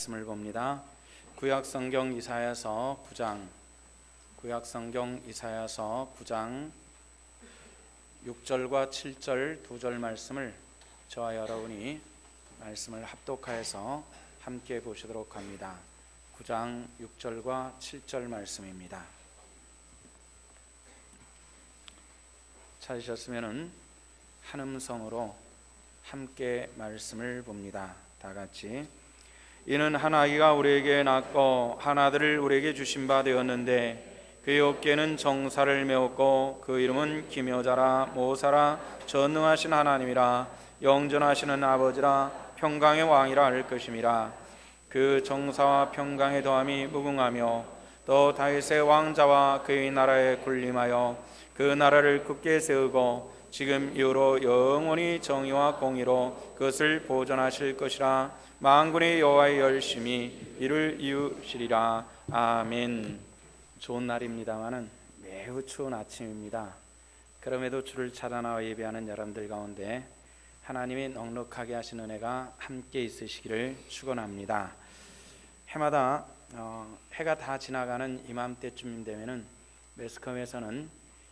말씀을 봅니다. 구약성경 이사야서 9장 6절과 7절 두 절 말씀을 저와 여러분이 말씀을 합독하여서 함께 보시도록 합니다. 9장 6절과 7절 말씀입니다. 찾으셨으면 한 음성으로 함께 말씀을 봅니다. 다 같이. 이는 한 아기가 우리에게 낳고 한 아들을 우리에게 주신 바 되었는데 그의 어깨는 정사를 메웠고 그 이름은 기묘자라 모사라 전능하신 하나님이라 영전하시는 아버지라 평강의 왕이라 할 것임이라. 그 정사와 평강의 더함이 무궁하며 또 다윗의 왕자와 그의 나라에 군림하여 그 나라를 굳게 세우고 지금 이후로 영원히 정의와 공의로 그것을 보존하실 것이라. 만군의 여호와의 열심히 이를 이루시리라. 아멘. 좋은 날입니다마는 매우 추운 아침입니다. 그럼에도 주를 찾아나와 예배하는 여러분들 가운데 하나님이 넉넉하게 하신 은혜가 함께 있으시기를 축원합니다. 해마다 해가 다 지나가는 이맘때쯤 되면은 매스컴에서는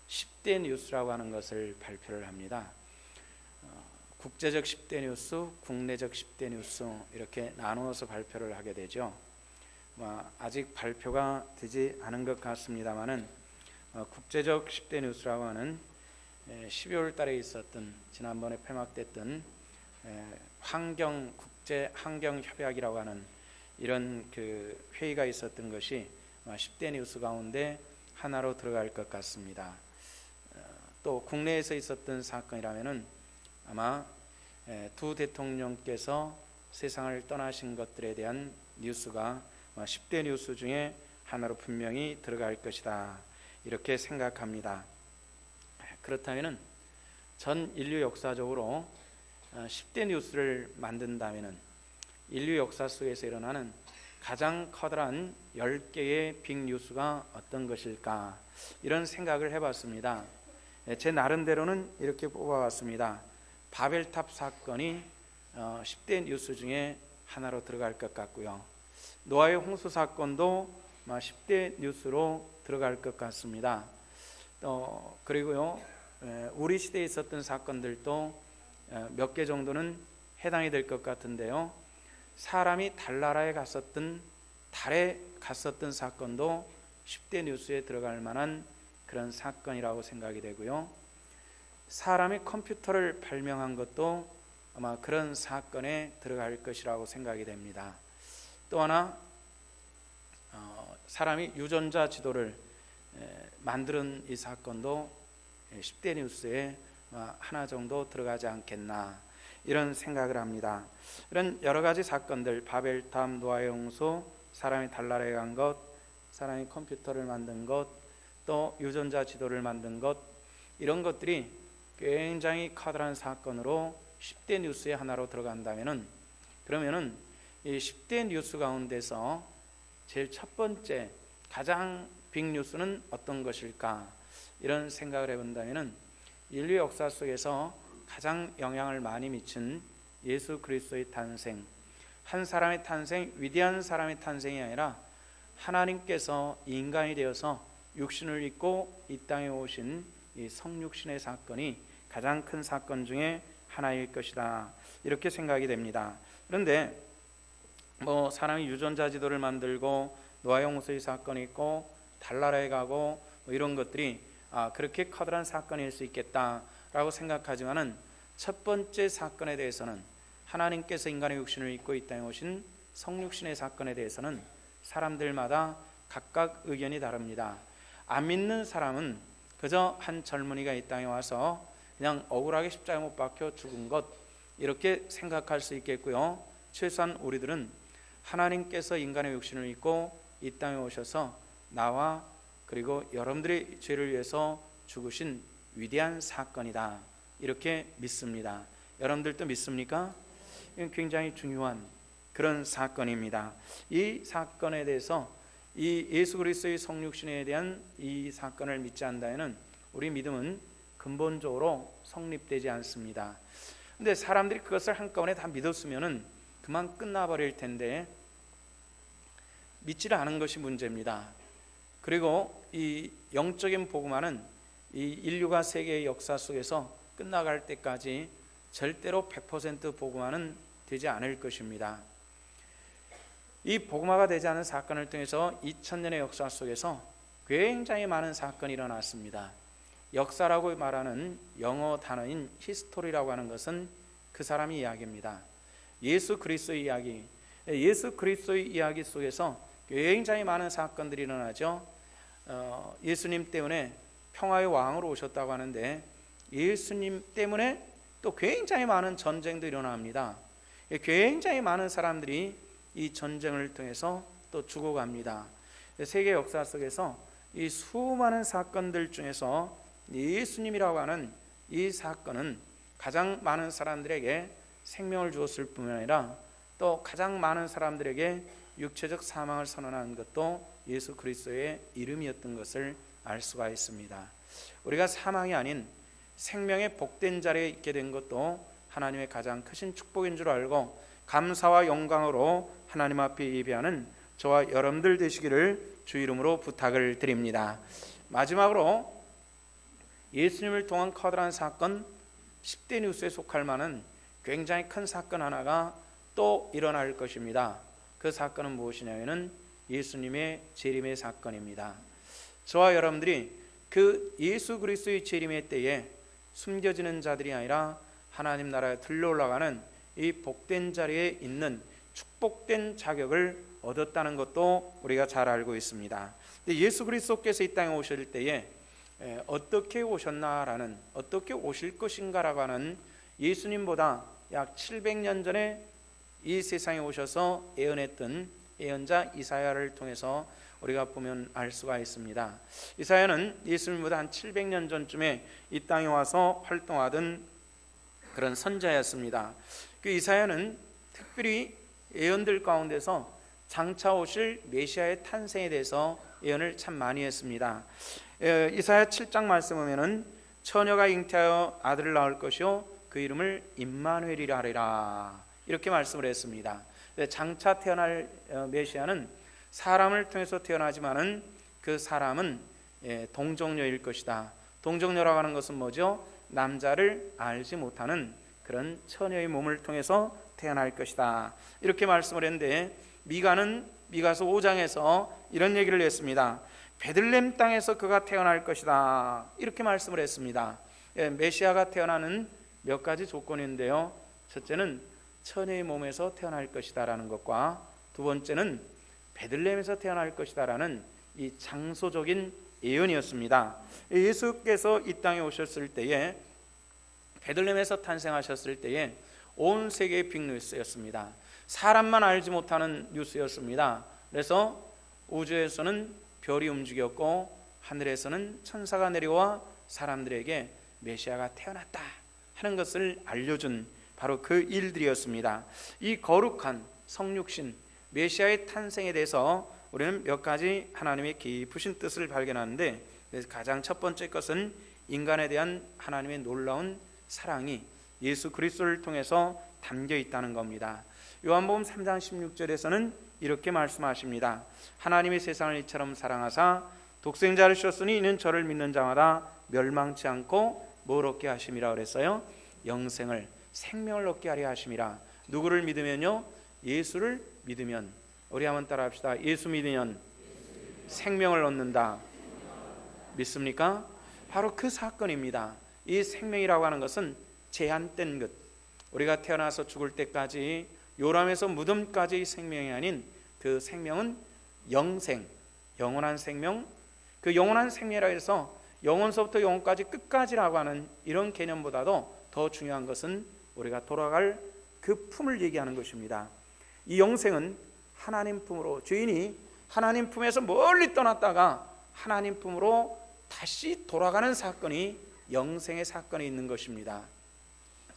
10대 뉴스라고 하는 것을 발표를 합니다. 국제적 10대 뉴스, 국내적 10대 뉴스 이렇게 나누어서 발표를 하게 되죠. 아직 발표가 되지 않은 것 같습니다만은 국제적 10대 뉴스라고 하는 12월 달에 있었던 지난번에 폐막됐던 국제 환경 협약이라고 하는 이런 그 회의가 있었던 것이 10대 뉴스 가운데 하나로 들어갈 것 같습니다. 또 국내에서 있었던 사건이라면은 아마 두 대통령께서 세상을 떠나신 것들에 대한 뉴스가 10대 뉴스 중에 하나로 분명히 들어갈 것이다, 이렇게 생각합니다. 그렇다면은 전 인류 역사적으로 10대 뉴스를 만든다면은 인류 역사 속에서 일어나는 가장 커다란 10개의 빅 뉴스가 어떤 것일까, 이런 생각을 해봤습니다. 제 나름대로는 이렇게 뽑아봤습니다. 바벨탑 사건이 10대 뉴스 중에 하나로 들어갈 것 같고요. 노아의 홍수 사건도 10대 뉴스로 들어갈 것 같습니다. 그리고요, 우리 시대에 있었던 사건들도 몇 개 정도는 해당이 될 것 같은데요. 사람이 달나라에 달에 갔었던 사건도 10대 뉴스에 들어갈 만한 그런 사건이라고 생각이 되고요. 사람이 컴퓨터를 발명한 것도 아마 그런 사건에 들어갈 것이라고 생각이 됩니다. 또 하나, 사람이 유전자 지도를 만드는 이 사건도 10대 뉴스에 하나 정도 들어가지 않겠나, 이런 생각을 합니다. 이런 여러 가지 사건들, 바벨탑, 노아의 홍수, 사람이 달나라에 간 것, 사람이 컴퓨터를 만든 것, 또 유전자 지도를 만든 것, 이런 것들이 굉장히 커다란 사건으로 10대 뉴스의 하나로 들어간다면은, 그러면은 이 10대 뉴스 가운데서 제일 첫 번째 가장 빅 뉴스는 어떤 것일까, 이런 생각을 해본다면은 인류 역사 속에서 가장 영향을 많이 미친 예수 그리스도의 탄생, 한 사람의 탄생, 위대한 사람의 탄생이 아니라 하나님께서 인간이 되어서 육신을 입고 이 땅에 오신 이 성육신의 사건이 가장 큰 사건 중에 하나일 것이다, 이렇게 생각이 됩니다. 그런데 사람이 유전자 지도를 만들고 노아의 홍수의 사건이 있고 달나라에 가고 이런 것들이 그렇게 커다란 사건일 수 있겠다라고 생각하지만은 첫 번째 사건에 대해서는, 하나님께서 인간의 육신을 입고 이 땅에 오신 성육신의 사건에 대해서는 사람들마다 각각 의견이 다릅니다. 안 믿는 사람은 그저 한 젊은이가 이 땅에 와서 그냥 억울하게 십자가에 못 박혀 죽은 것, 이렇게 생각할 수 있겠고요. 최소한 우리들은 하나님께서 인간의 육신을 입고 이 땅에 오셔서 나와 그리고 여러분들의 죄를 위해서 죽으신 위대한 사건이다, 이렇게 믿습니다. 여러분들도 믿습니까? 이건 굉장히 중요한 그런 사건입니다. 이 사건에 대해서, 이 예수 그리스도의 성육신에 대한 이 사건을 믿지 않다면 우리 믿음은 근본적으로 성립되지 않습니다. 그런데 사람들이 그것을 한꺼번에 다 믿었으면 그만 끝나버릴 텐데, 믿지를 않은 것이 문제입니다. 그리고 이 영적인 복음화는 이 인류가 세계의 역사 속에서 끝나갈 때까지 절대로 100% 복음화는 되지 않을 것입니다. 이 복음화가 되지 않은 사건을 통해서 2000년의 역사 속에서 굉장히 많은 사건이 일어났습니다. 역사라고 말하는 영어 단어인 히스토리라고 하는 것은 그 사람의 이야기입니다. 예수 그리스도의 이야기, 예수 그리스도의 이야기 속에서 굉장히 많은 사건들이 일어나죠. 예수님 때문에 평화의 왕으로 오셨다고 하는데 예수님 때문에 또 굉장히 많은 전쟁도 일어납니다. 굉장히 많은 사람들이 이 전쟁을 통해서 또 죽어갑니다. 세계 역사 속에서 이 수많은 사건들 중에서 예수님이라고 하는 이 사건은 가장 많은 사람들에게 생명을 주었을 뿐만 아니라 또 가장 많은 사람들에게 육체적 사망을 선언한 것도 예수 그리스도의 이름이었던 것을 알 수가 있습니다. 우리가 사망이 아닌 생명의 복된 자리에 있게 된 것도 하나님의 가장 크신 축복인 줄 알고 감사와 영광으로 하나님 앞에 예배하는 저와 여러분들 되시기를 주 이름으로 부탁을 드립니다. 마지막으로 예수님을 통한 커다란 사건 10대 뉴스에 속할 만한 굉장히 큰 사건 하나가 또 일어날 것입니다. 그 사건은 무엇이냐면 예수님의 재림의 사건입니다. 저와 여러분들이 그 예수 그리스도의 재림의 때에 숨겨지는 자들이 아니라 하나님 나라에 들러올라가는 이 복된 자리에 있는 축복된 자격을 얻었다는 것도 우리가 잘 알고 있습니다. 예수 그리스도께서 이 땅에 오실 때에 어떻게 오셨나라는, 어떻게 오실 것인가라고 하는 예수님보다 약 700년 전에 이 세상에 오셔서 예언했던 예언자 이사야를 통해서 우리가 보면 알 수가 있습니다. 이사야는 예수님보다 한 700년 전쯤에 이 땅에 와서 활동하던 그런 선자였습니다. 그 이사야는 특별히 예언들 가운데서 장차 오실 메시아의 탄생에 대해서 예언을 참 많이 했습니다. 이사야 7장 말씀 보면은 처녀가 잉태하여 아들을 낳을 것이요 그 이름을 임마누엘이라 하리라 이렇게 말씀을 했습니다. 장차 태어날 메시아는 사람을 통해서 태어나지만은 그 사람은 동정녀일 것이다. 동정녀라고 하는 것은 뭐죠? 남자를 알지 못하는 그런 처녀의 몸을 통해서 태어날 것이다. 이렇게 말씀을 했는데 미가는 미가서 5장에서 이런 얘기를 했습니다. 베들레헴 땅에서 그가 태어날 것이다. 이렇게 말씀을 했습니다. 메시아가 태어나는 몇 가지 조건인데요. 첫째는 처녀의 몸에서 태어날 것이다라는 것과 두 번째는 베들레헴에서 태어날 것이다라는 이 장소적인 예언이었습니다. 예수께서 이 땅에 오셨을 때에 베들레헴에서 탄생하셨을 때에 온 세계의 빅뉴스였습니다. 사람만 알지 못하는 뉴스였습니다. 그래서 우주에서는 별이 움직였고 하늘에서는 천사가 내려와 사람들에게 메시아가 태어났다 하는 것을 알려준 바로 그 일들이었습니다. 이 거룩한 성육신 메시아의 탄생에 대해서 우리는 몇 가지 하나님의 깊으신 뜻을 발견하는데 가장 첫 번째 것은 인간에 대한 하나님의 놀라운 사랑이 예수 그리스도를 통해서 담겨 있다는 겁니다. 요한복음 3장 16절에서는 이렇게 말씀하십니다. 하나님이 세상을 이처럼 사랑하사 독생자를 주셨으니 이는 저를 믿는 자마다 멸망치 않고 뭘 얻게 하심이라 그랬어요? 영생을, 생명을 얻게 하려 하심이라. 누구를 믿으면요? 예수를 믿으면. 우리 한번 따라 합시다. 예수 믿으면 생명을 얻는다. 믿습니까? 바로 그 사건입니다. 이 생명이라고 하는 것은 제한된 것, 우리가 태어나서 죽을 때까지 요람에서 무덤까지의 생명이 아닌 그 생명은 영생, 영원한 생명. 그 영원한 생명이라 해서 영원서부터 영원까지 끝까지라고 하는 이런 개념보다도 더 중요한 것은 우리가 돌아갈 그 품을 얘기하는 것입니다. 이 영생은 하나님 품으로, 죄인이 하나님 품에서 멀리 떠났다가 하나님 품으로 다시 돌아가는 사건이 영생의 사건이 있는 것입니다.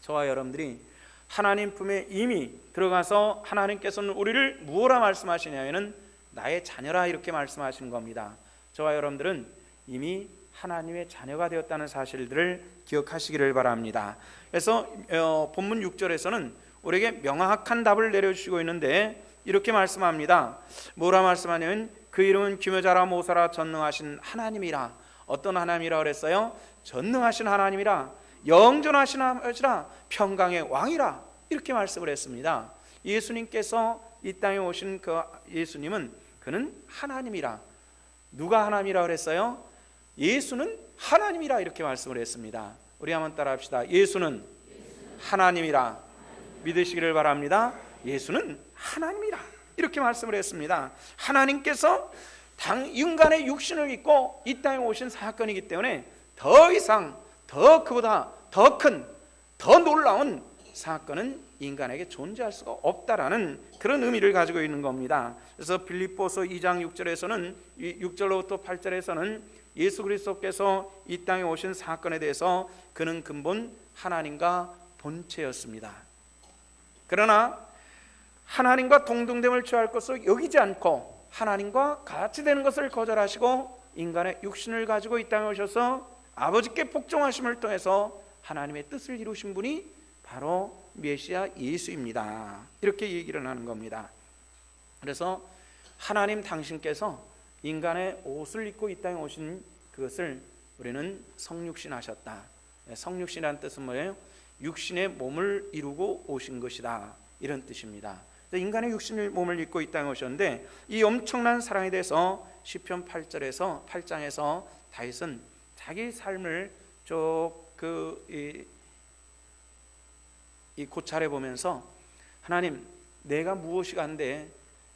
저와 여러분들이 하나님 품에 이미 들어가서 하나님께서는 우리를 무엇라 말씀하시냐면은 나의 자녀라 이렇게 말씀하시는 겁니다. 저와 여러분들은 이미 하나님의 자녀가 되었다는 사실들을 기억하시기를 바랍니다. 그래서 본문 6절에서는 우리에게 명확한 답을 내려주시고 있는데 이렇게 말씀합니다. 뭐라 말씀하냐면 그 이름은 기묘자라 모사라 전능하신 하나님이라. 어떤 하나님이라 그랬어요? 전능하신 하나님이라, 영존하신 하나님이라, 평강의 왕이라, 이렇게 말씀을 했습니다. 예수님께서 이 땅에 오신 그 예수님은 그는 하나님이라. 누가 하나님이라 그랬어요? 예수는 하나님이라 이렇게 말씀을 했습니다. 우리 한번 따라 합시다. 예수는 하나님이라. 믿으시기를 바랍니다. 예수는 하나님이라 이렇게 말씀을 했습니다. 하나님께서 인간의 육신을 입고 이 땅에 오신 사건이기 때문에 더 이상 그보다 더 큰, 더 놀라운 사건은 인간에게 존재할 수가 없다라는 그런 의미를 가지고 있는 겁니다. 그래서 빌립보서 2장 6절에서는 6절로부터 8절에서는 예수 그리스도께서 이 땅에 오신 사건에 대해서 그는 근본 하나님과 본체였습니다. 그러나 하나님과 동등됨을 취할 것으로 여기지 않고 하나님과 같이 되는 것을 거절하시고 인간의 육신을 가지고 이 땅에 오셔서 아버지께 복종하심을 통해서 하나님의 뜻을 이루신 분이 바로 메시아 예수입니다. 이렇게 얘기를 하는 겁니다. 그래서 하나님 당신께서 인간의 옷을 입고 이 땅에 오신 그것을 우리는 성육신 하셨다. 성육신이라는 뜻은 뭐예요? 육신의 몸을 이루고 오신 것이다, 이런 뜻입니다. 인간의 육신의 몸을 입고 이 땅에 오셨는데 이 엄청난 사랑에 대해서 시편 8장에서 다윗은 자기 삶을 이 고찰해 보면서 하나님, 내가 무엇이 간데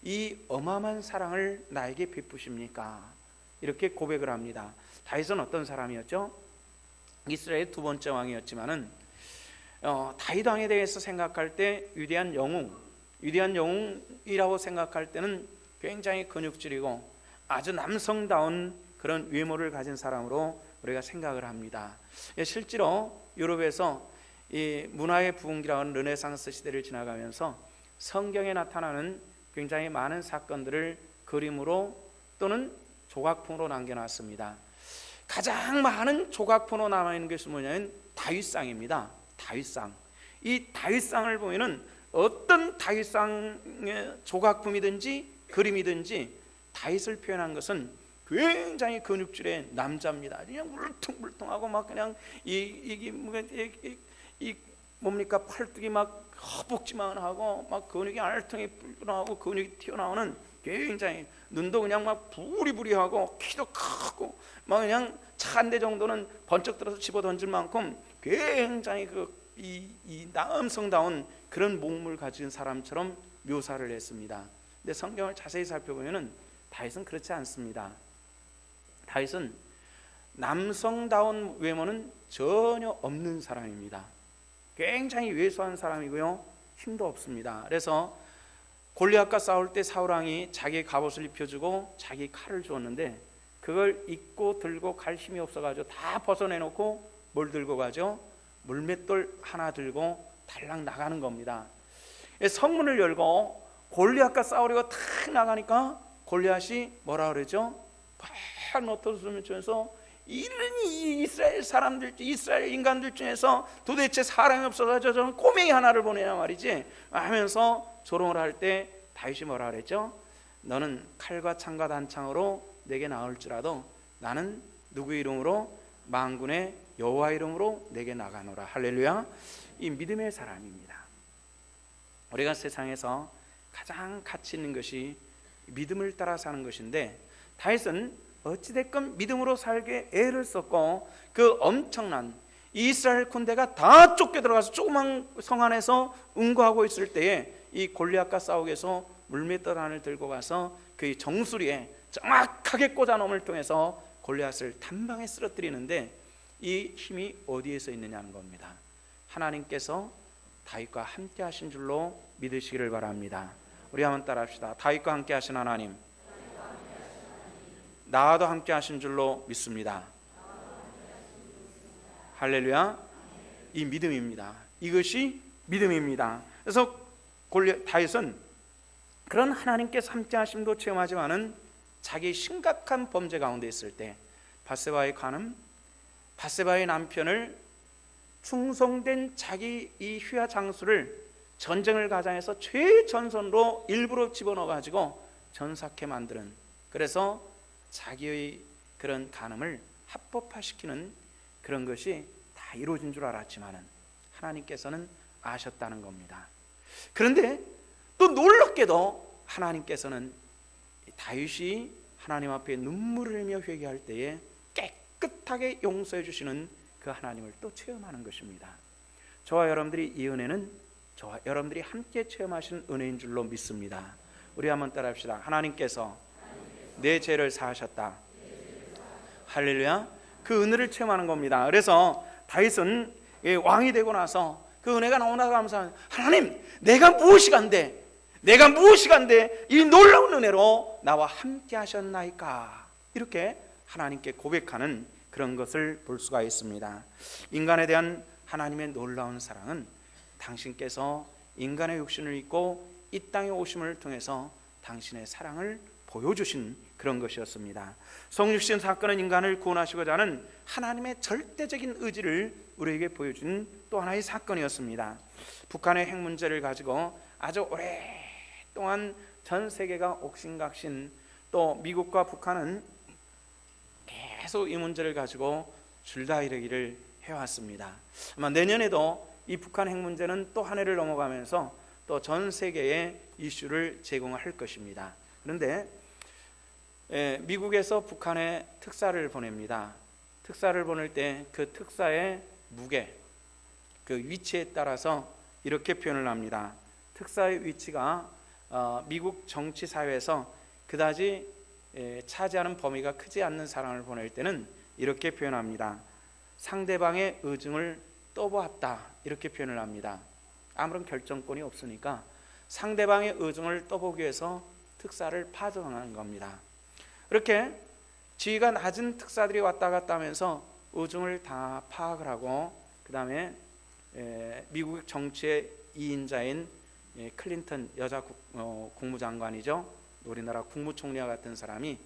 이 어마어마한 사랑을 나에게 베푸십니까? 이렇게 고백을 합니다. 다윗은 어떤 사람이었죠? 이스라엘의 두 번째 왕이었지만은 다윗 왕에 대해서 생각할 때 위대한 영웅이라고 생각할 때는 굉장히 근육질이고 아주 남성다운 그런 외모를 가진 사람으로 우리가 생각을 합니다. 실제로 유럽에서 이 문화의 부흥기라고 하는 르네상스 시대를 지나가면서 성경에 나타나는 굉장히 많은 사건들을 그림으로 또는 조각품으로 남겨놨습니다. 가장 많은 조각품으로 남아있는 것이 뭐냐면 다윗상입니다. 다윗상. 이 다윗상을 보면은 어떤 다윗상의 조각품이든지 그림이든지 다윗을 표현한 것은 굉장히 근육질의 남자입니다. 그냥 물퉁물퉁하고 막 그냥 이게 뭡니까, 팔뚝이 막 허벅지만하고 막 근육이 알통이 나오고 근육이 튀어나오는, 굉장히 눈도 그냥 막 부리부리하고 키도 크고 막 그냥 차 한 대 정도는 번쩍 들어서 집어 던질 만큼 굉장히 이 남성다운 그런 몸을 가진 사람처럼 묘사를 했습니다. 근데 성경을 자세히 살펴보면은 다윗은 그렇지 않습니다. 다윗은 남성다운 외모는 전혀 없는 사람입니다. 굉장히 왜소한 사람이고요, 힘도 없습니다. 그래서 골리앗과 싸울 때 사울왕이 자기 갑옷을 입혀주고 자기 칼을 주었는데 그걸 입고 들고 갈 힘이 없어가지고 다 벗어내놓고 뭘 들고 가죠? 물맷돌 하나 들고 달랑 나가는 겁니다. 성문을 열고 골리앗과 싸우려고 탁 나가니까 골리앗이 뭐라 그러죠? 팍 너터스면서 이런 이스라엘 사람들, 이스라엘 인간들 중에서 도대체 사람이 없어서 저런 꼬맹이 하나를 보내냐 말이지 하면서 조롱을 할 때 다윗이 뭐라 그랬죠? 너는 칼과 창과 단창으로 내게 나올지라도 나는 누구 이름으로? 만군의 여호와 이름으로 내게 나가노라. 할렐루야. 이 믿음의 사람입니다. 우리가 세상에서 가장 가치 있는 것이 믿음을 따라 사는 것인데 다윗은 어찌됐건 믿음으로 살게 애를 썼고 그 엄청난 이스라엘 군대가 다 쫓겨 들어가서 조그만 성 안에서 응거하고 있을 때에 이 골리앗과 싸우기 위해서 물맷돌 하나를 들고 가서 그 정수리에 정확하게 꽂아놓음을 통해서 골리앗을 단방에 쓰러뜨리는데 이 힘이 어디에서 있느냐는 겁니다. 하나님께서 다윗과 함께 하신 줄로 믿으시기를 바랍니다. 우리 한번 따라합시다. 다윗과 함께 하신 하나님, 나와도 함께 하신 줄로 믿습니다. 할렐루야. 이 믿음입니다. 이것이 믿음입니다. 그래서 다윗은 그런 하나님께서 함께 하심도 체험하지만은 자기 심각한 범죄 가운데 있을 때 밧세바의 간음, 밧세바의 남편을 충성된 자기 이 휘하 장수를 전쟁을 가장해서 최전선으로 일부러 집어넣어가지고 전사케 만드는, 그래서 자기의 그런 간음을 합법화시키는 그런 것이 다 이루어진 줄 알았지만은 하나님께서는 아셨다는 겁니다. 그런데 또 놀랍게도 하나님께서는 다윗이 하나님 앞에 눈물을 흘리며 회개할 때에 깨끗하게 용서해 주시는 그 하나님을 또 체험하는 것입니다. 저와 여러분들이 이 은혜는 저와 여러분들이 함께 체험하시는 은혜인 줄로 믿습니다. 우리 한번 따라합시다. 하나님께서 내 죄를 사하셨다. 할렐루야. 그 은혜를 체험하는 겁니다. 그래서 다윗은 왕이 되고 나서 그 은혜가 너무나 감사한, 하나님 내가 무엇이 간데 이 놀라운 은혜로 나와 함께 하셨나이까, 이렇게 하나님께 고백하는 그런 것을 볼 수가 있습니다. 인간에 대한 하나님의 놀라운 사랑은 당신께서 인간의 육신을 입고 이 땅에 오심을 통해서 당신의 사랑을 보여주신 그런 것이었습니다. 성육신 사건은 인간을 구원하시고자 하는 하나님의 절대적인 의지를 우리에게 보여준 또 하나의 사건이었습니다. 북한의 핵 문제를 가지고 아주 오랫동안 전 세계가 옥신각신, 또 미국과 북한은 계속 이 문제를 가지고 줄다 이르기를 해왔습니다. 아마 내년에도 이 북한 핵 문제는 또 한 해를 넘어가면서 또 전 세계에 이슈를 제공할 것입니다. 그런데 미국에서 북한에 특사를 보냅니다. 특사를 보낼 때 그 특사의 무게, 그 위치에 따라서 이렇게 표현을 합니다. 특사의 위치가 미국 정치 사회에서 그다지 차지하는 범위가 크지 않는 사람을 보낼 때는 이렇게 표현합니다. 상대방의 의중을 떠보았다, 이렇게 표현을 합니다. 아무런 결정권이 없으니까 상대방의 의중을 떠보기 위해서 특사를 파송하는 겁니다. 이렇게 지위가 낮은 특사들이 왔다 갔다 하면서 의중을 다 파악을 하고, 그 다음에 미국 정치의 2인자인 클린턴 여자 국무장관이죠, 우리나라 국무총리와 같은 사람이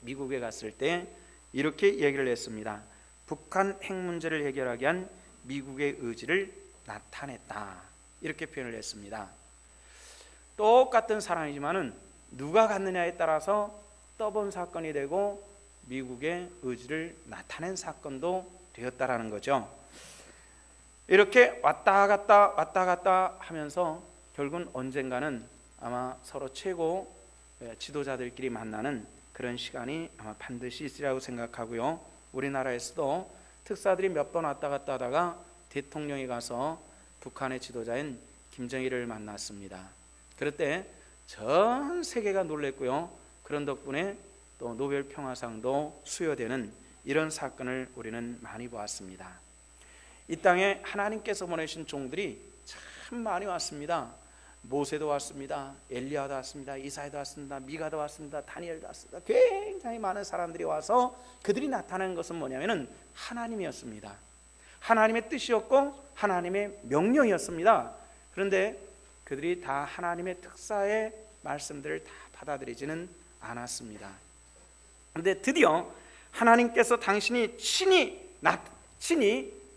미국에 갔을 때 이렇게 얘기를 했습니다. 북한 핵 문제를 해결하기 위한 미국의 의지를 나타냈다, 이렇게 표현을 했습니다. 똑같은 사람이지만은 누가 갔느냐에 따라서 떠본 사건이 되고 미국의 의지를 나타낸 사건도 되었다라는 거죠. 이렇게 왔다 갔다 하면서 결국은 언젠가는 아마 서로 최고 지도자들끼리 만나는 그런 시간이 아마 반드시 있으리라고 생각하고요. 우리나라에서도 특사들이 몇 번 왔다 갔다 하다가 대통령이 가서 북한의 지도자인 김정일을 만났습니다. 그럴 때 전 세계가 놀랬고요. 그런 덕분에 또 노벨 평화상도 수여되는 이런 사건을 우리는 많이 보았습니다. 이 땅에 하나님께서 보내신 종들이 참 많이 왔습니다. 모세도 왔습니다. 엘리야도 왔습니다. 이사야도 왔습니다. 미가도 왔습니다. 다니엘도 왔습니다. 굉장히 많은 사람들이 와서 그들이 나타난 것은 뭐냐면은 하나님이었습니다. 하나님의 뜻이었고 하나님의 명령이었습니다. 그런데 그들이 다 하나님의 특사의 말씀들을 다 받아들이지는 않았습니다. 그런데 드디어 하나님께서 당신이 친히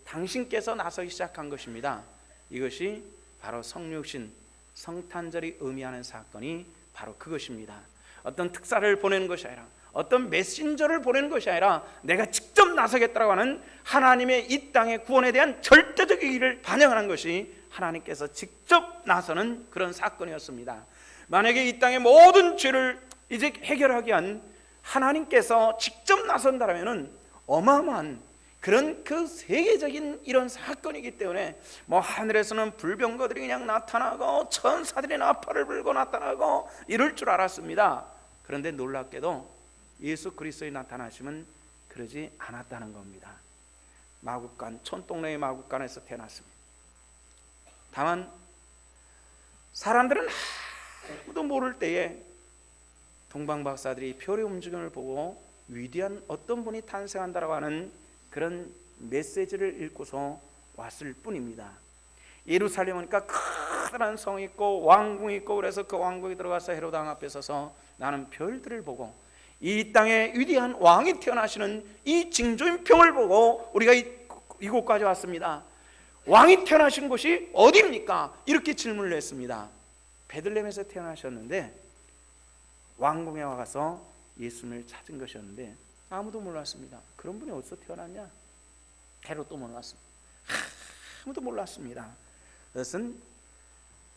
당신께서 나서기 시작한 것입니다. 이것이 바로 성육신, 성탄절이 의미하는 사건이 바로 그것입니다. 어떤 특사를 보내는 것이 아니라, 어떤 메신저를 보내는 것이 아니라 내가 직접 나서겠다고 하는 하나님의 이 땅의 구원에 대한 절대적 의의를 반영하는 것이 하나님께서 직접 나서는 그런 사건이었습니다. 만약에 이 땅의 모든 죄를 이제 해결하기 위한 하나님께서 직접 나선다라면은 어마어마한 그런 그 세계적인 이런 사건이기 때문에 뭐 하늘에서는 불병거들이 그냥 나타나고 천사들이 나팔을 불고 나타나고 이럴 줄 알았습니다. 그런데 놀랍게도 예수 그리스도의 나타나심은 그러지 않았다는 겁니다. 마국간, 촌동네의 마국간에서 태어났습니다. 다만 사람들은 아무도 모를 때에 동방박사들이 별의 움직임을 보고 위대한 어떤 분이 탄생한다라고 하는 그런 메시지를 읽고서 왔을 뿐입니다. 예루살렘 오니까 커다란 성이 있고 왕궁이 있고, 그래서 그 왕궁에 들어가서 헤로드 왕 앞에 서서 나는 별들을 보고 이 땅에 위대한 왕이 태어나시는 이 징조인 평을 보고 우리가 이곳까지 왔습니다. 왕이 태어나신 곳이 어디입니까? 이렇게 질문을 했습니다. 베들레헴에서 태어나셨는데 왕궁에 와서 예수님을 찾은 것이었는데 아무도 몰랐습니다. 그런 분이 어디서 태어났냐? 헤롯도 몰랐습니다. 아무도 몰랐습니다. 그것은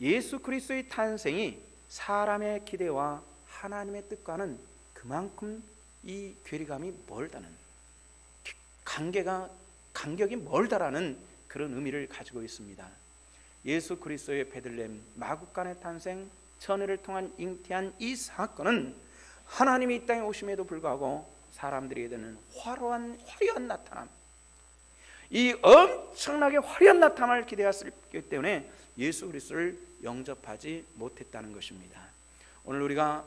예수 그리스도의 탄생이 사람의 기대와 하나님의 뜻과는 그만큼 이 괴리감이 멀다는, 간격이 멀다라는 그런 의미를 가지고 있습니다. 예수 그리스도의 베들레헴 마구간의 탄생, 천혜를 통한 잉태한 이 사건은 하나님이 이 땅에 오심에도 불구하고 사람들에게 되는 화려한 나타남, 이 엄청나게 화려한 나타남을 기대했기 때문에 예수 그리스도를 영접하지 못했다는 것입니다. 오늘 우리가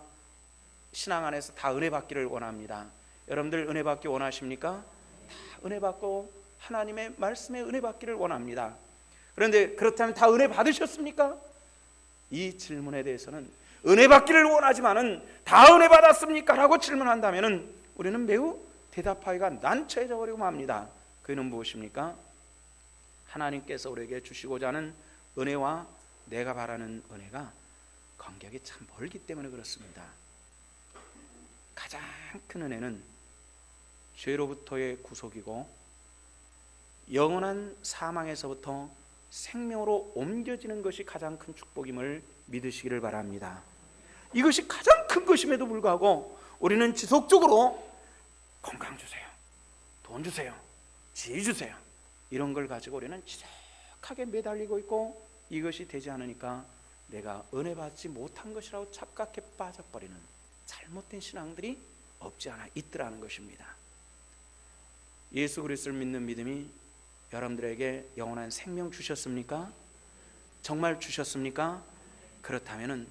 신앙 안에서 다 은혜 받기를 원합니다. 여러분들 은혜 받기 원하십니까? 다 은혜 받고 하나님의 말씀에 은혜 받기를 원합니다. 그런데 그렇다면 다 은혜 받으셨습니까? 이 질문에 대해서는 은혜 받기를 원하지만은 다 은혜 받았습니까? 라고 질문한다면은 우리는 매우 대답하기가 난처해져 버리고 맙니다. 그는 무엇입니까? 하나님께서 우리에게 주시고자 하는 은혜와 내가 바라는 은혜가 간격이 참 멀기 때문에 그렇습니다. 가장 큰 은혜는 죄로부터의 구속이고 영원한 사망에서부터 생명으로 옮겨지는 것이 가장 큰 축복임을 믿으시기를 바랍니다. 이것이 가장 큰 것임에도 불구하고 우리는 지속적으로 건강 주세요, 돈 주세요, 지혜 주세요, 이런 걸 가지고 우리는 지속하게 매달리고 있고 이것이 되지 않으니까 내가 은혜 받지 못한 것이라고 착각해 빠져버리는 잘못된 신앙들이 없지 않아 있더라는 것입니다. 예수 그리스도를 믿는 믿음이 여러분들에게 영원한 생명 주셨습니까? 정말 주셨습니까? 그렇다면은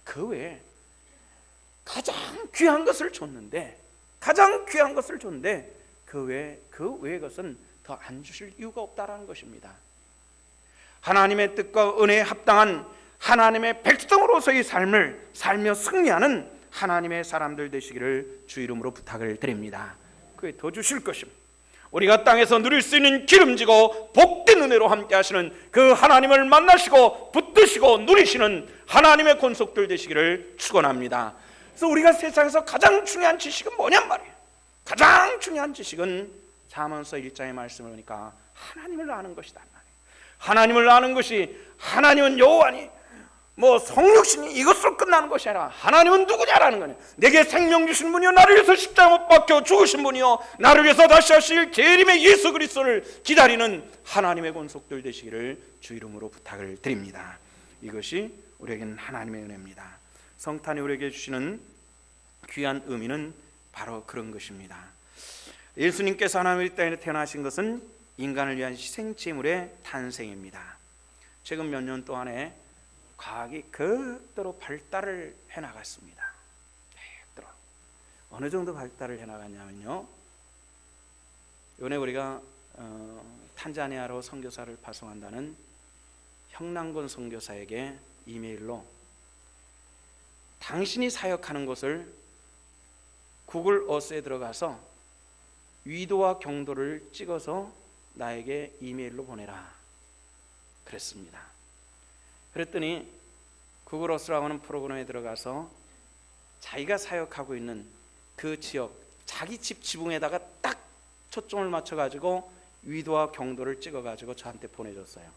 그 외에 가장 귀한 것을 줬는데 그 외의 것은 더 안 주실 이유가 없다라는 것입니다. 하나님의 뜻과 은혜에 합당한 하나님의 백성으로서의 삶을 살며 승리하는 하나님의 사람들 되시기를 주 이름으로 부탁을 드립니다. 그에 더 주실 것입니다. 우리가 땅에서 누릴 수 있는 기름지고 복된 은혜로 함께 하시는 그 하나님을 만나시고 붙드시고 누리시는 하나님의 권속들 되시기를 축원합니다. 그래서 우리가 세상에서 가장 중요한 지식은 뭐냔 말이에요. 가장 중요한 지식은 잠언서 1장의 말씀을 보니까 하나님을 아는 것이다. 하나님을 아는 것이, 하나님은 여호와니 성육신이 이것으로 끝나는 것이 아니라 하나님은 누구냐라는 거냐. 내게 생명 주신 분이요, 나를 위해서 십자가 못 박혀 죽으신 분이요, 나를 위해서 다시 하실 재림의 예수 그리스도를 기다리는 하나님의 권속들 되시기를 주 이름으로 부탁을 드립니다. 이것이 우리에게는 하나님의 은혜입니다. 성탄이 우리에게 주시는 귀한 의미는 바로 그런 것입니다. 예수님께서 하나님의 땅에 태어나신 것은 인간을 위한 희생제물의 탄생입니다. 최근 몇 년 동안에 과학이 극도로 발달을 해나갔습니다. 극도로. 어느 정도 발달을 해나갔냐면요, 이번에 우리가 탄자니아로 선교사를 파송한다는 형남곤 선교사에게 이메일로 당신이 사역하는 곳을 구글 어스에 들어가서 위도와 경도를 찍어서 나에게 이메일로 보내라 그랬습니다. 그랬더니 구글 어스라고 하는 프로그램에 들어가서 자기가 사역하고 있는 그 지역, 자기 집 지붕에다가 딱 초점을 맞춰가지고 위도와 경도를 찍어가지고 저한테 보내줬어요.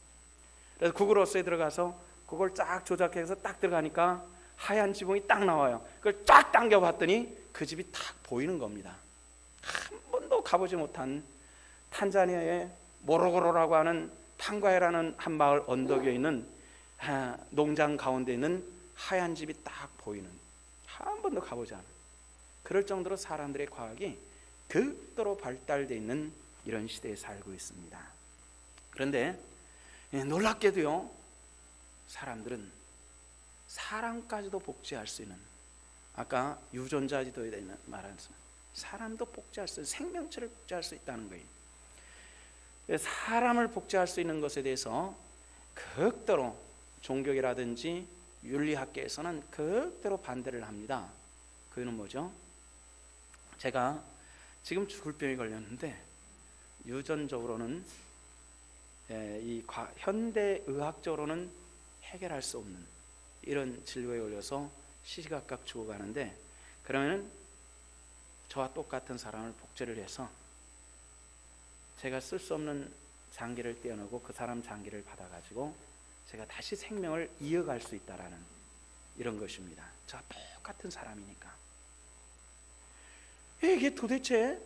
그래서 구글 어스에 들어가서 그걸 쫙 조작해서 딱 들어가니까 하얀 지붕이 딱 나와요. 그걸 쫙 당겨봤더니 그 집이 딱 보이는 겁니다. 한 번도 가보지 못한 탄자니아의 모로고로라고 하는 판과에라는 한 마을 언덕 위에 있는 농장 가운데 있는 하얀 집이 딱 보이는, 한 번도 가보지 않은, 그럴 정도로 사람들의 과학이 극도로 발달되어 있는 이런 시대에 살고 있습니다. 그런데 놀랍게도요, 사람들은 사람까지도 복제할 수 있는, 아까 유전자지도에 대한 말하는 사람도 복제할 수 있는, 생명체를 복제할 수 있다는 거예요. 사람을 복제할 수 있는 것에 대해서 극도로 종교계라든지 윤리학계에서는 극도로 반대를 합니다. 그는 뭐죠? 제가 지금 죽을 병에 걸렸는데 유전적으로는 현대 의학적으로는 해결할 수 없는 이런 진료에 올려서 시시각각 죽어가는데, 그러면 저와 똑같은 사람을 복제를 해서 제가 쓸 수 없는 장기를 떼어내고 그 사람 장기를 받아가지고 제가 다시 생명을 이어갈 수 있다라는 이런 것입니다. 저와 똑같은 사람이니까. 이게 도대체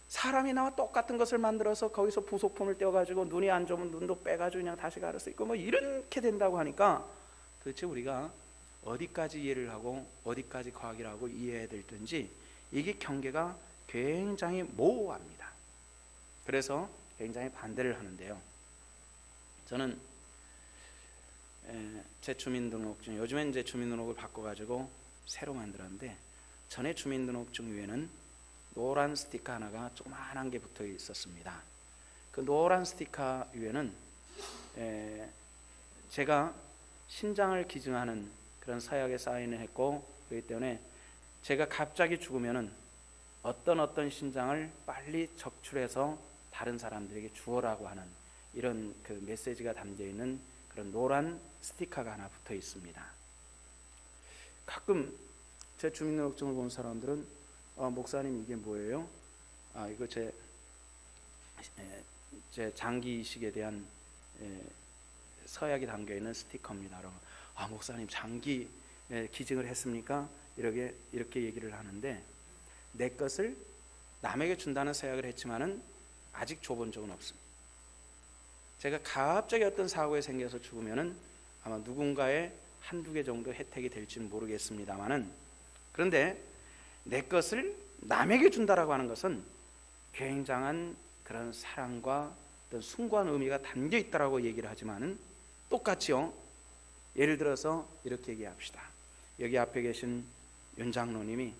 사람이 나와 똑같은 것을 만들어서 거기서 부속품을 떼어가지고 눈이 안 좋으면 눈도 빼가지고 그냥 다시 가를 수 있고 뭐 이렇게 된다고 하니까 도대체 우리가 어디까지 이해를 하고 어디까지 과학이라고 이해해야 될든지 이게 경계가 굉장히 모호합니다. 그래서 굉장히 반대를 하는데요. 저는 제 주민등록증, 요즘엔 이제 주민등록을 바꿔가지고 새로 만들었는데, 전에 주민등록증 위에는 노란 스티커 하나가 조그만한 게 붙어 있었습니다. 그 노란 스티커 위에는 제가 신장을 기증하는 그런 서약에 사인을 했고, 그렇기 때문에 제가 갑자기 죽으면은 어떤 신장을 빨리 적출해서 다른 사람들에게 주어라고 하는 이런 그 메시지가 담겨 있는 그런 노란 스티커가 하나 붙어 있습니다. 가끔 제 주민등록증을 본 사람들은 목사님 이게 뭐예요? 이거 제 장기 이식에 대한 서약이 담겨 있는 스티커입니다. 목사님 장기 기증을 했습니까? 이렇게 얘기를 하는데, 내 것을 남에게 준다는 서약을 했지만은 아직 줘본 적은 없습니다. 제가 갑자기 어떤 사고에 생겨서 죽으면은 아마 누군가의 한두 개 정도 혜택이 될지는 모르겠습니다만은, 그런데 내 것을 남에게 준다라고 하는 것은 굉장한 그런 사랑과 어떤 숭고한 의미가 담겨 있다라고 얘기를 하지만은, 똑같이요, 예를 들어서 이렇게 얘기합시다. 여기 앞에 계신 윤 장로님이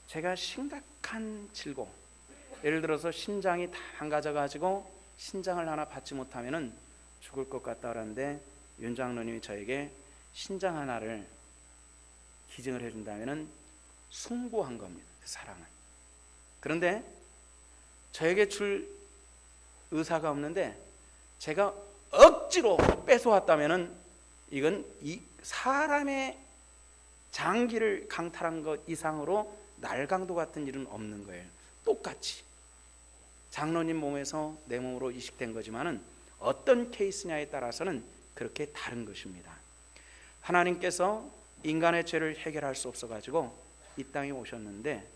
제가 심각한 질고, 예를 들어서 심장이 다 망가져가지고 신장을 하나 받지 못하면은 죽을 것 같다 그러는데, 윤 장로님이 저에게 신장 하나를 기증을 해준다면은 숭고한 겁니다. 그 사랑은. 그런데 저에게 줄 의사가 없는데 제가 억지로 뺏어왔다면은 이건 이 사람의 장기를 강탈한 것 이상으로 날강도 같은 일은 없는 거예요. 똑같이 장로님 몸에서 내 몸으로 이식된 거지만은 어떤 케이스냐에 따라서는 그렇게 다른 것입니다. 하나님께서 인간의 죄를 해결할 수 없어가지고 이 땅에 오셨는데,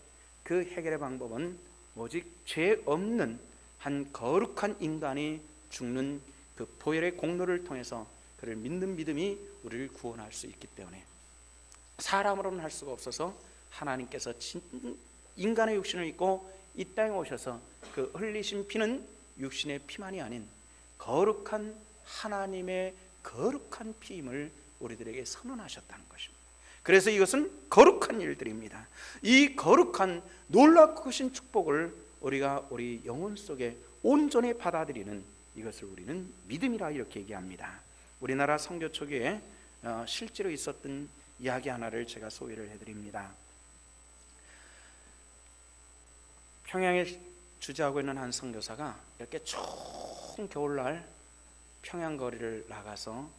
그 해결의 방법은 오직 죄 없는 한 거룩한 인간이 죽는 그 보혈의 공로를 통해서 그를 믿는 믿음이 우리를 구원할 수 있기 때문에, 사람으로는 할 수가 없어서 하나님께서 인간의 육신을 입고 이 땅에 오셔서 그 흘리신 피는 육신의 피만이 아닌 거룩한 하나님의 거룩한 피임을 우리들에게 선언하셨다는 것입니다. 그래서 이것은 거룩한 일들입니다. 이 거룩한 놀랍고 크신 축복을 우리가 우리 영혼 속에 온전히 받아들이는 이것을 우리는 믿음이라 이렇게 얘기합니다. 우리나라 선교 초기에 실제로 있었던 이야기 하나를 제가 소개를 해드립니다. 평양에 주재하고 있는 한 선교사가 이렇게 추운 겨울날 평양 거리를 나가서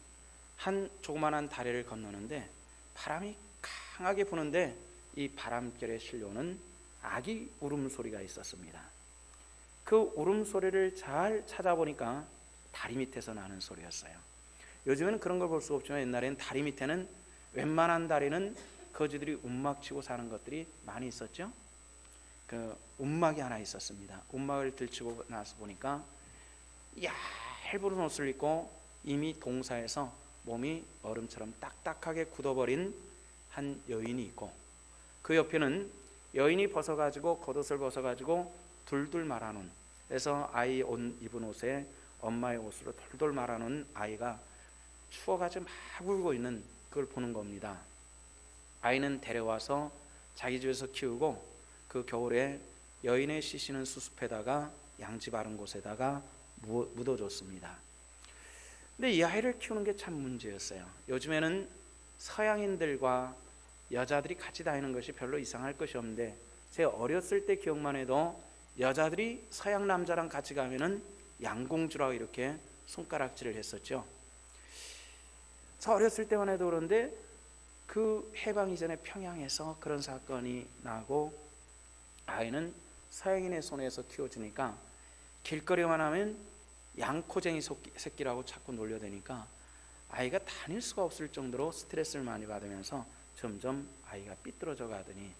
한 조그만한 다리를 건너는데, 바람이 강하게 부는데 이 바람결에 실려오는 아기 울음소리가 있었습니다. 그 울음소리를 잘 찾아보니까 다리 밑에서 나는 소리였어요. 요즘에는 그런 걸 볼 수 없지만 옛날에는 다리 밑에는, 웬만한 다리는 거지들이 움막 치고 사는 것들이 많이 있었죠. 그 움막이 하나 있었습니다. 움막을 들치고 나서 보니까 얇은 옷을 입고 이미 동사에서 몸이 얼음처럼 딱딱하게 굳어버린 한 여인이 있고, 그 옆에는 여인이 벗어가지고 겉옷을 벗어가지고 둘둘 말아놓은, 그래서 아이 옷 입은 옷에 엄마의 옷으로 돌돌 말아놓은 아이가 추워가지고 막 울고 있는 그걸 보는 겁니다. 아이는 데려와서 자기 집에서 키우고 그 겨울에 여인의 쉬시는 수습에다가 양지 바른 곳에다가 묻어줬습니다. 근데 이 아이를 키우는 게 참 문제였어요. 요즘에는 서양인들과 여자들이 같이 다니는 것이 별로 이상할 것이 없는데, 제가 어렸을 때 기억만 해도 여자들이 서양 남자랑 같이 가면은 양공주라고 이렇게 손가락질을 했었죠. 저 어렸을 때만 해도 그런데 그 해방 이전에 평양에서 그런 사건이 나고 아이는 서양인의 손에서 튀어주니까 길거리만 하면 양코쟁이 새끼라고 자꾸 놀려대니까 아이가 다닐 수가 없을 정도로 스트레스를 많이 받으면서 점점 아이가 삐뚤어져 가더니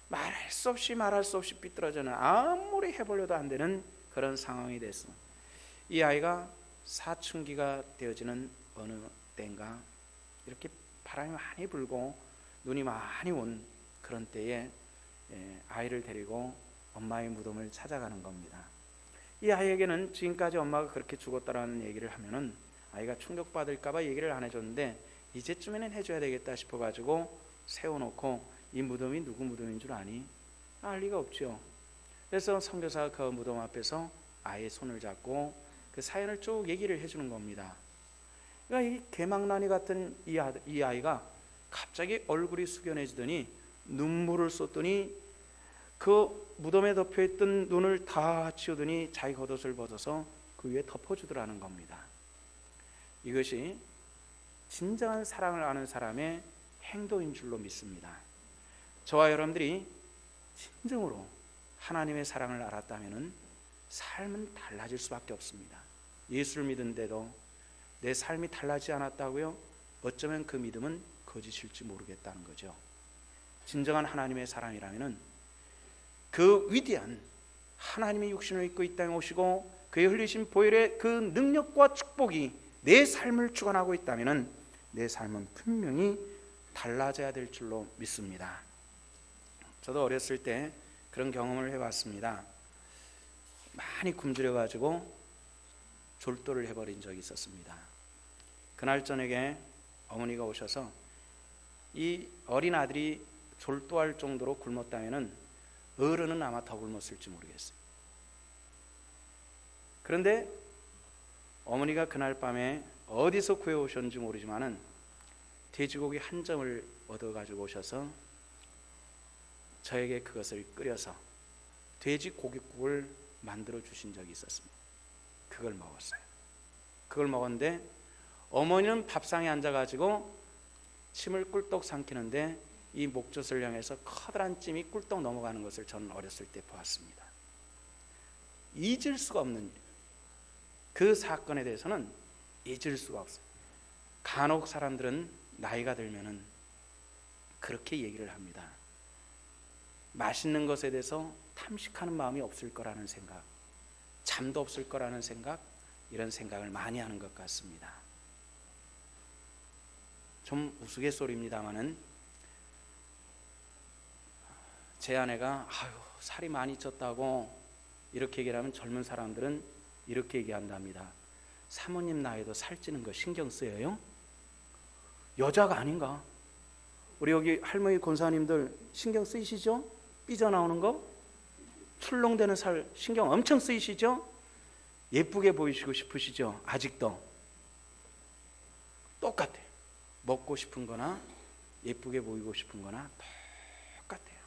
말할 수 없이 삐뚤어져는 아무리 해보려도 안 되는 그런 상황이 됐어. 이 아이가 사춘기가 되어지는 어느 때인가 이렇게 바람이 많이 불고 눈이 많이 온 그런 때에 아이를 데리고 엄마의 무덤을 찾아가는 겁니다. 이 아이에게는 지금까지 엄마가 그렇게 죽었다라는 얘기를 하면은 아이가 충격받을까봐 얘기를 안 해줬는데 이제쯤에는 해줘야 되겠다 싶어가지고 세워놓고 이 무덤이 누구 무덤인 줄 아니? 알 리가 없죠. 그래서 선교사가 그 무덤 앞에서 아이의 손을 잡고 그 사연을 쭉 얘기를 해주는 겁니다. 그러니까 이 개망나니 같은 이 아이가 갑자기 얼굴이 숙연해지더니 눈물을 쏟더니 그 무덤에 덮여있던 눈을 다 치우더니 자기 겉옷을 벗어서 그 위에 덮어주더라는 겁니다. 이것이 진정한 사랑을 아는 사람의 행동인 줄로 믿습니다. 저와 여러분들이 진정으로 하나님의 사랑을 알았다면 삶은 달라질 수밖에 없습니다. 예수를 믿은데도 내 삶이 달라지지 않았다고요? 어쩌면 그 믿음은 거짓일지 모르겠다는 거죠. 진정한 하나님의 사랑이라면 그 위대한 하나님의 육신을 입고 이 땅에 오시고 그의 흘리신 보혈의 그 능력과 축복이 내 삶을 주관하고 있다면 내 삶은 분명히 달라져야 될 줄로 믿습니다. 저도 어렸을 때 그런 경험을 해봤습니다. 많이 굶주려가지고 졸도를 해버린 적이 있었습니다. 그날 저녁에 어머니가 오셔서 이 어린 아들이 졸도할 정도로 굶었다면 어른은 아마 더 굶었을지 모르겠어요. 그런데 어머니가 그날 밤에 어디서 구해오셨는지 모르지만은 돼지고기 한 점을 얻어가지고 오셔서 저에게 그것을 끓여서 돼지고깃국을 만들어 주신 적이 있었습니다. 그걸 먹었어요. 그걸 먹었는데 어머니는 밥상에 앉아가지고 침을 꿀떡 삼키는데 이 목젖을 향해서 커다란 찜이 꿀떡 넘어가는 것을 저는 어렸을 때 보았습니다. 잊을 수가 없는 일. 그 사건에 대해서는 잊을 수가 없어요. 간혹 사람들은 나이가 들면은 그렇게 얘기를 합니다. 맛있는 것에 대해서 탐식하는 마음이 없을 거라는 생각, 잠도 없을 거라는 생각, 이런 생각을 많이 하는 것 같습니다. 좀 우스갯소리입니다마는 제 아내가 살이 많이 쪘다고 이렇게 얘기를 하면 젊은 사람들은 이렇게 얘기한답니다. 사모님 나이도 살찌는 거 신경 쓰여요? 여자가 아닌가? 우리 여기 할머니 권사님들 신경 쓰이시죠? 삐져나오는 거? 출렁대는 살 신경 엄청 쓰이시죠? 예쁘게 보이시고 싶으시죠? 아직도 똑같아요. 먹고 싶은 거나 예쁘게 보이고 싶은 거나 똑같아요.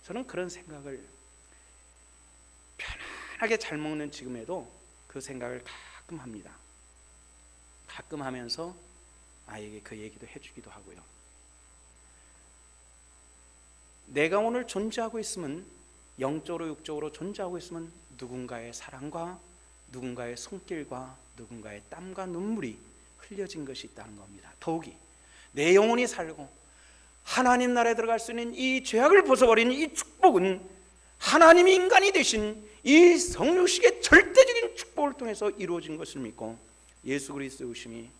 저는 그런 생각을 편안하게 잘 먹는 지금에도 그 생각을 가끔 합니다. 가끔 하면서 아이에게 그 얘기도 해주기도 하고요. 내가 오늘 존재하고 있으면, 영적으로 육적으로 존재하고 있으면 누군가의 사랑과 누군가의 손길과 누군가의 땀과 눈물이 흘려진 것이 있다는 겁니다. 더욱이 내 영혼이 살고 하나님 나라에 들어갈 수 있는 이 죄악을 벗어버리는 이 축복은 하나님이 인간이 되신 이 성육식의 절대적인 축복을 통해서 이루어진 것을 믿고 예수 그리스도의 오심이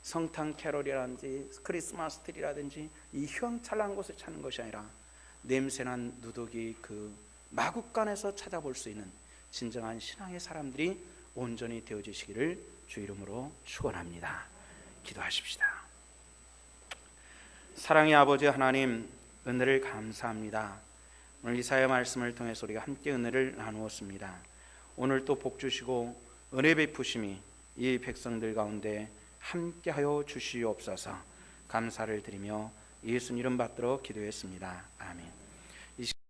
성탄 캐롤이라든지 크리스마스 트리라든지 이 휘황찬란한 곳을 찾는 것이 아니라 냄새난 누더기 그 마국간에서 찾아볼 수 있는 진정한 신앙의 사람들이 온전히 되어지시기를 주 이름으로 축원합니다. 기도하십시다. 사랑의 아버지 하나님, 은혜를 감사합니다. 오늘 이사야 말씀을 통해서 우리가 함께 은혜를 나누었습니다. 오늘 또 복 주시고 은혜 베푸심이 이 백성들 가운데 함께하여 주시옵소서. 감사를 드리며 예수님 이름 받들어 기도했습니다. 아멘.